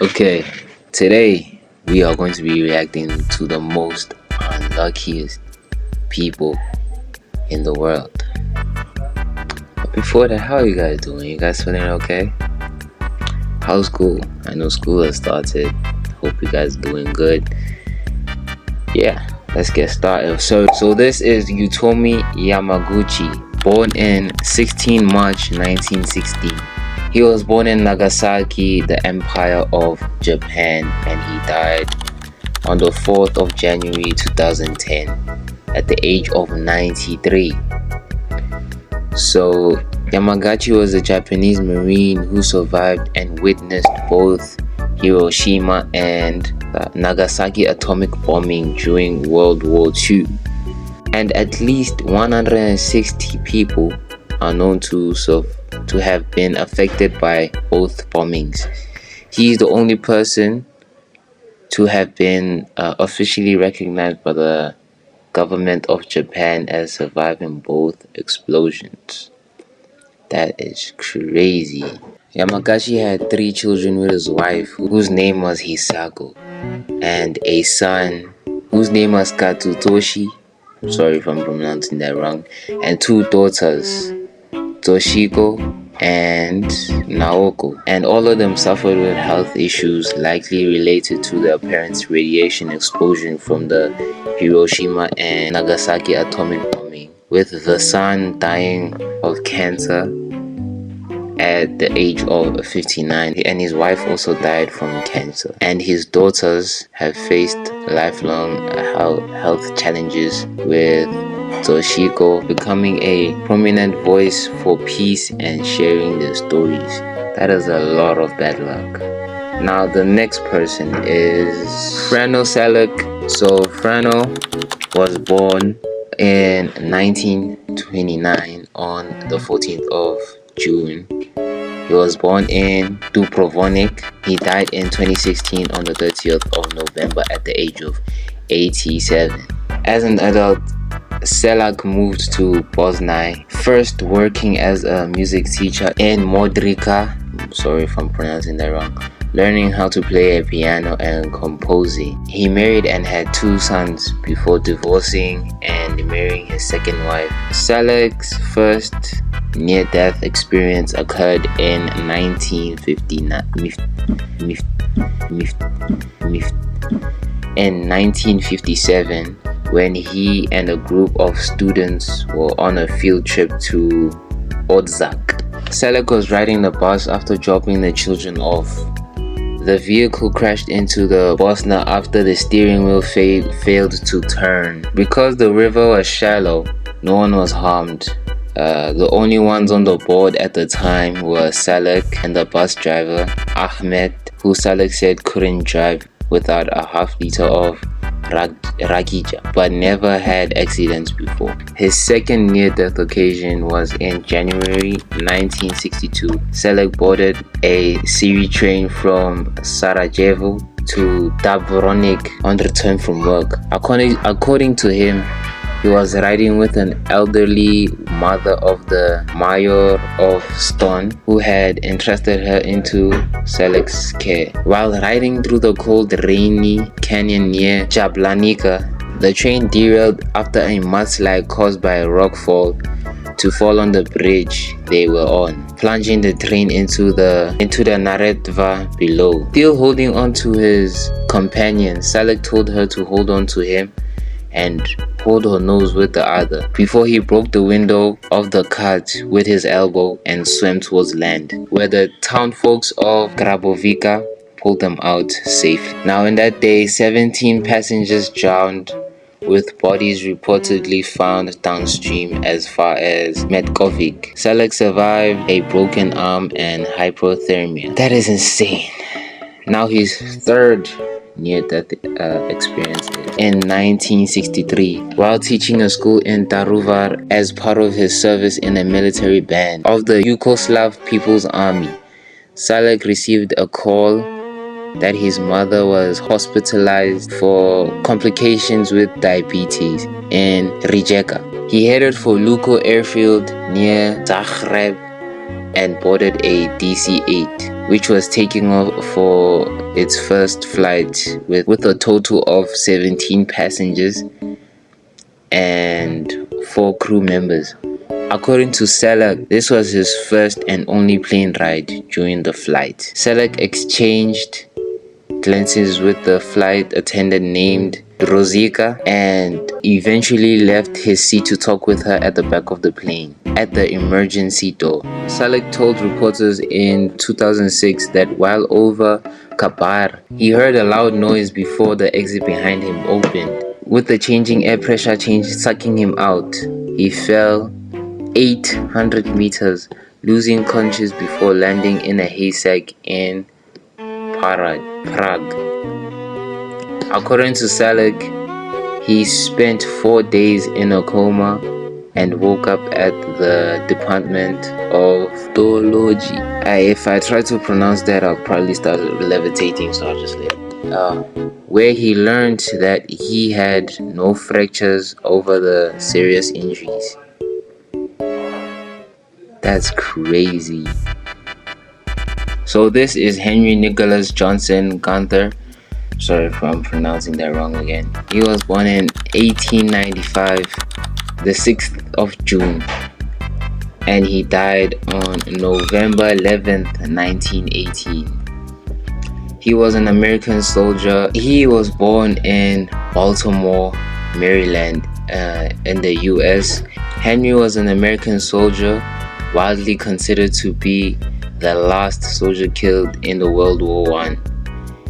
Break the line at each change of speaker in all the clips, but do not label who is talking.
Okay, today we are going to be reacting to the most unluckiest people in the world. But before that, how are you guys doing? You guys feeling okay? How's school? I know school has started. Hope you guys doing good. Yeah, let's get started. So this is Yutomi Yamaguchi, born in 16 March 1960. He was born in Nagasaki, the Empire of Japan, and he died on the 4th of January 2010 at the age of 93. So Yamaguchi was a Japanese Marine who survived and witnessed both Hiroshima and Nagasaki atomic bombing during World War II. And at least 160 people are known to have been affected by both bombings. He is the only person to have been officially recognized by the government of Japan as surviving both explosions. That is crazy. Yamagashi had 3 children with his wife, whose name was Hisako, and a son whose name was Katsutoshi. Sorry if I'm pronouncing that wrong. And 2 daughters, Toshiko and Naoko, and all of them suffered with health issues likely related to their parents' radiation explosion from the Hiroshima and Nagasaki atomic bombing, with the son dying of cancer at the age of 59, and his wife also died from cancer, and his daughters have faced lifelong health challenges, with Toshiko becoming a prominent voice for peace and sharing their stories. That is a lot of bad luck. Now the next person is Frano Selleck. So Frano was born in 1929 on the 14th of June. He was born in Dubrovnik. He died in 2016 on the 30th of November at the age of 87. As an adult, Selak moved to Bosnia, first working as a music teacher in Modrica. Sorry if I'm pronouncing that wrong. Learning how to play a piano and composing. He married and had 2 sons before divorcing and marrying his second wife. Selak's first near-death experience occurred in 1957 when he and a group of students were on a field trip to Odzak. Selak was riding the bus after dropping the children off. The vehicle crashed into the Bosna after the steering wheel failed to turn. Because the river was shallow, no one was harmed. The only ones on the board at the time were Selak and the bus driver, Ahmed, who Selak said couldn't drive without a half-liter of Rakija, but never had accidents before. His second near-death occasion was in January 1962. Selak boarded a Siri train from Sarajevo to Dubrovnik on return from work. According to him, he was riding with an elderly mother of the mayor of Stone, who had entrusted her into Selak's care. While riding through the cold, rainy canyon near Jablanica, the train derailed after a mudslide caused by a rockfall to fall on the bridge they were on, plunging the train into the Neretva below. Still holding on to his companion, Selak told her to hold on to him and hold her nose with the other before he broke the window of the cart with his elbow and swam towards land, where the townfolks of Grabovica pulled them out safely. Now in that day, 17 passengers drowned, with bodies reportedly found downstream as far as Metkovic. Selak survived a broken arm and hypothermia. That is insane. Now his third near-death experience in 1963 while teaching a school in Daruvar as part of his service in a military band of the Yugoslav People's Army. Selak received a call that his mother was hospitalized for complications with diabetes in Rijeka. He headed for Luko airfield near Zagreb and boarded a DC-8 which was taking off for its first flight with a total of 17 passengers and 4 crew members. According to Selleck, this was his first and only plane ride during the flight. Selleck exchanged glances with the flight attendant named Rosika and eventually left his seat to talk with her at the back of the plane at the emergency door. Selleck told reporters in 2006 that while over Kabar, he heard a loud noise before the exit behind him opened. With the changing air pressure sucking him out, he fell 800 meters, losing consciousness before landing in a haystack in Prague. According to Selleck, he spent 4 days in a coma and woke up at the Department of Zoology. If I try to pronounce that, I'll probably start levitating, so I'll just leave it. Where he learned that he had no fractures over the serious injuries. That's crazy. So this is Henry Nicholas Johnson Gunther. Sorry if I'm pronouncing that wrong again. He was born in 1895, the 6th of June, and he died on November 11th, 1918. He was an American soldier. He was born in Baltimore, Maryland, in the US. Henry was an American soldier, widely considered to be the last soldier killed in the World War I.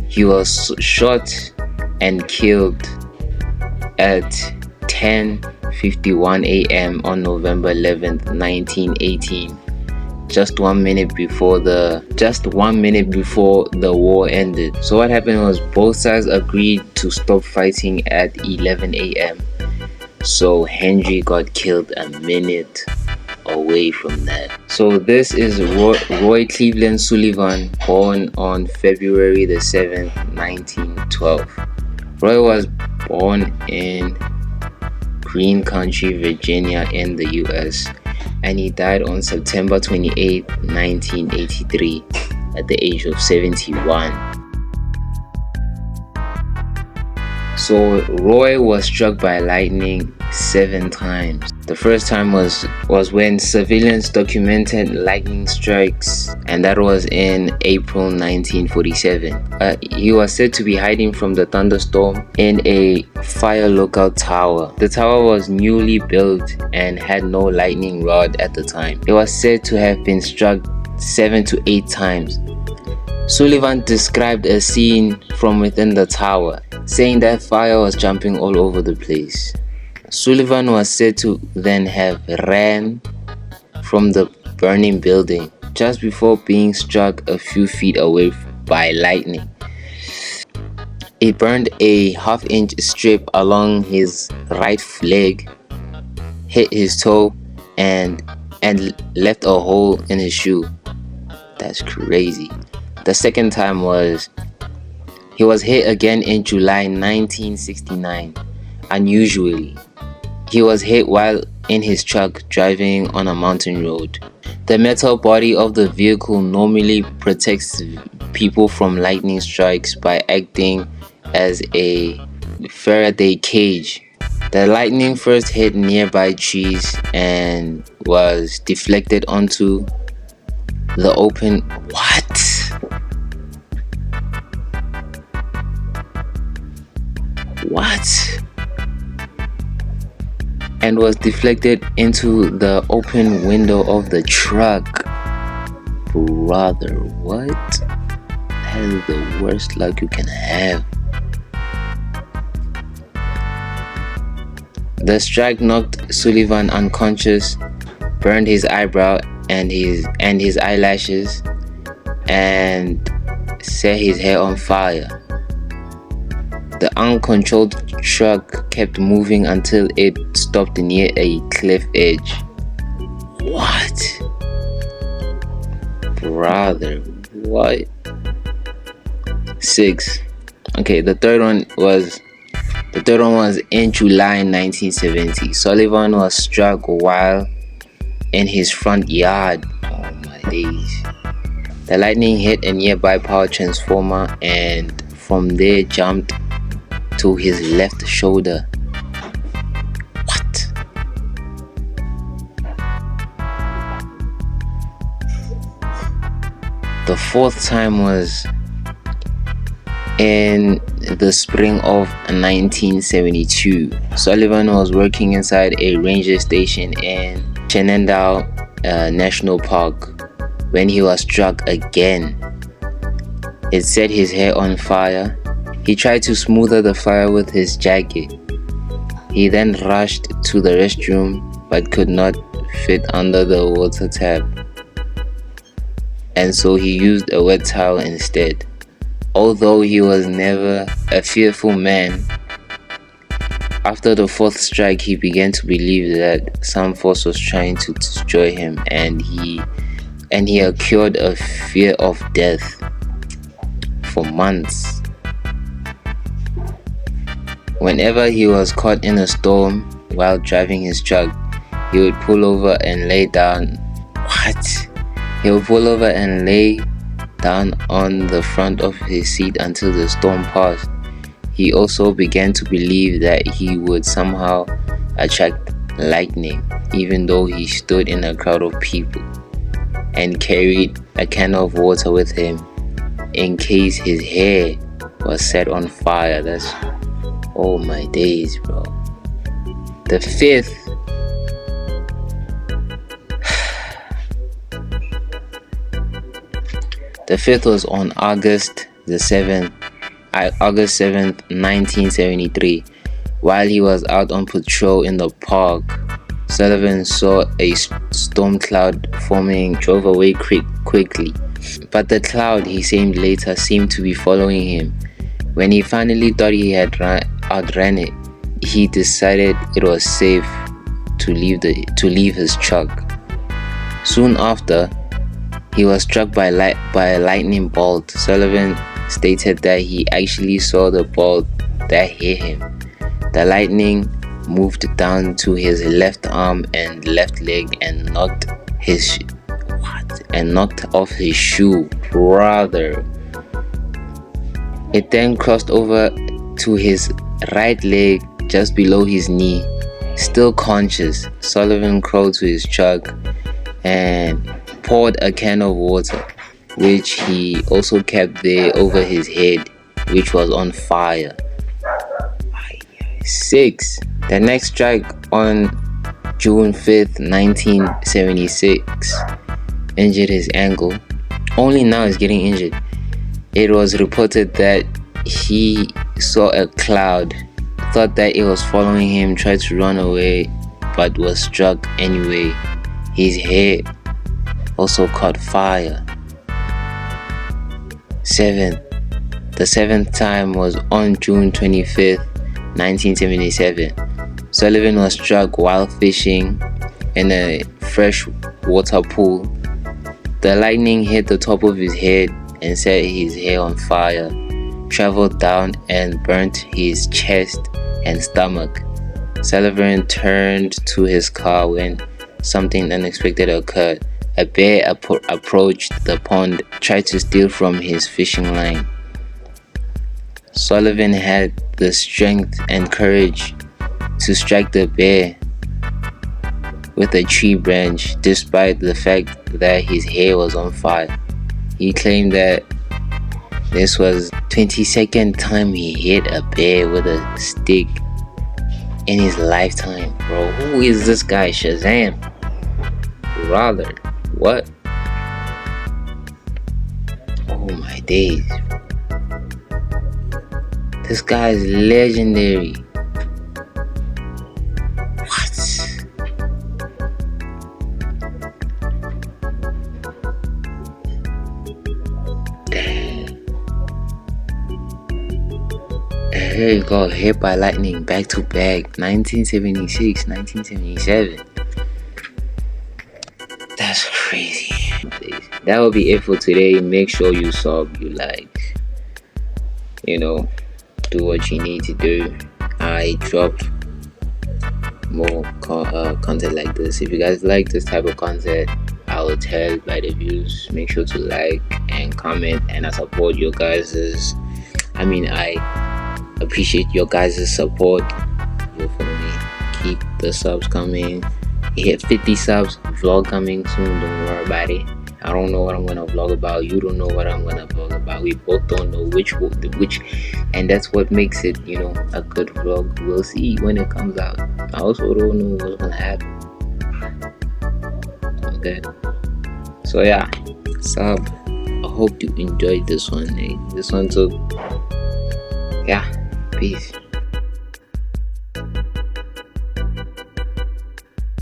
He was shot and killed at 10:51 a.m. on November 11th, 1918, just 1 minute before the war ended. So what happened was both sides agreed to stop fighting at 11 a.m. So Henry got killed a minute away from that. So this is Roy Cleveland Sullivan, born on February the 7th, 1912. Roy was born in Greene County, Virginia in the US, and he died on September 28, 1983 at the age of 71. So Roy was struck by lightning 7 times. The first time was when surveillance documented lightning strikes, and that was in April 1947. He was said to be hiding from the thunderstorm in a fire lookout tower. The tower was newly built and had no lightning rod at the time. It was said to have been struck 7 to 8 times. Sullivan described a scene from within the tower, saying that fire was jumping all over the place. Sullivan was said to then have ran from the burning building just before being struck a few feet away by lightning. It burned a half-inch strip along his right leg, hit his toe, and left a hole in his shoe. That's crazy. The second time he was hit again in July 1969. Unusually, he was hit while in his truck driving on a mountain road. The metal body of the vehicle normally protects people from lightning strikes by acting as a Faraday cage. The lightning first hit nearby trees and was deflected onto the open. What? And was deflected into the open window of the truck. Brother, what? That is the worst luck you can have. The strike knocked Sullivan unconscious, burned his eyebrow and his eyelashes, and set his hair on fire. The uncontrolled truck kept moving until it stopped near a cliff edge. What? Brother, what? 6. Okay, the third one was in July 1970. Sullivan was struck while in his front yard. Oh my days. The lightning hit a nearby power transformer and from there jumped to his left shoulder. What? The fourth time was in the spring of 1972. Sullivan was working inside a ranger station in Shenandoah National Park when he was struck again. It set his hair on fire. He tried to smother the fire with his jacket. He then rushed to the restroom but could not fit under the water tap, and so he used a wet towel instead. Although he was never a fearful man, after the fourth strike he began to believe that some force was trying to destroy him, and he accrued a fear of death for months. Whenever he was caught in a storm while driving his truck, he would pull over and lay down. He would pull over and lay down on the front of his seat until the storm passed. He also began to believe that he would somehow attract lightning, even though he stood in a crowd of people and carried a can of water with him in case his hair was set on fire. That's, oh my days, bro. The fifth was on August 7th, 1973. While he was out on patrol in the park, Sullivan saw a storm cloud forming, drove away quickly. But the cloud, he said later, seemed to be following him. When he finally thought he had outran it, he decided it was safe to leave his truck. Soon after, he was struck by a lightning bolt. Sullivan stated that he actually saw the bolt that hit him. The lightning moved down to his left arm and left leg and knocked off his shoe. Brother. It then crossed over to his right leg just below his knee. Still conscious, Sullivan crawled to his truck and poured a can of water, which he also kept there over his head, which was on fire. 6. The next strike on June 5th, 1976, injured his ankle. Only now he's getting injured. It was reported that he saw a cloud, thought that it was following him, tried to run away, but was struck anyway. His hair also caught fire. 7. The seventh time was on June 25th, 1977. Sullivan was struck while fishing in a freshwater pool. The lightning hit the top of his head and set his hair on fire, traveled down and burnt his chest and stomach. Sullivan turned to his car when something unexpected occurred. A bear approached the pond, tried to steal from his fishing line. Sullivan had the strength and courage to strike the bear with a tree branch, despite the fact that his hair was on fire. He claimed that this was 22nd time he hit a bear with a stick in his lifetime. Bro, who is this guy? Shazam? Rather, what? Oh my days. This guy is legendary. What? Dang. Here you go, hit by lightning back to back. 1976, 1977. That's crazy. That will be it for today. Make sure you sub, you like, do what you need to do. I drop more content like this. If you guys like this type of content, I will tell by the views. Make sure to like and comment, and I support your guys's. I appreciate your guys' support. Vote for me. Keep the subs coming. We hit 50 subs. Vlog coming soon. Don't worry about it. I don't know what I'm gonna vlog about. You don't know what I'm gonna vlog about. We both don't know which, and that's what makes it, a good vlog. We'll see when it comes out. I also don't know what's gonna happen. Okay. So yeah, sub. I hope you enjoyed this one. This one took. Yeah. Peace.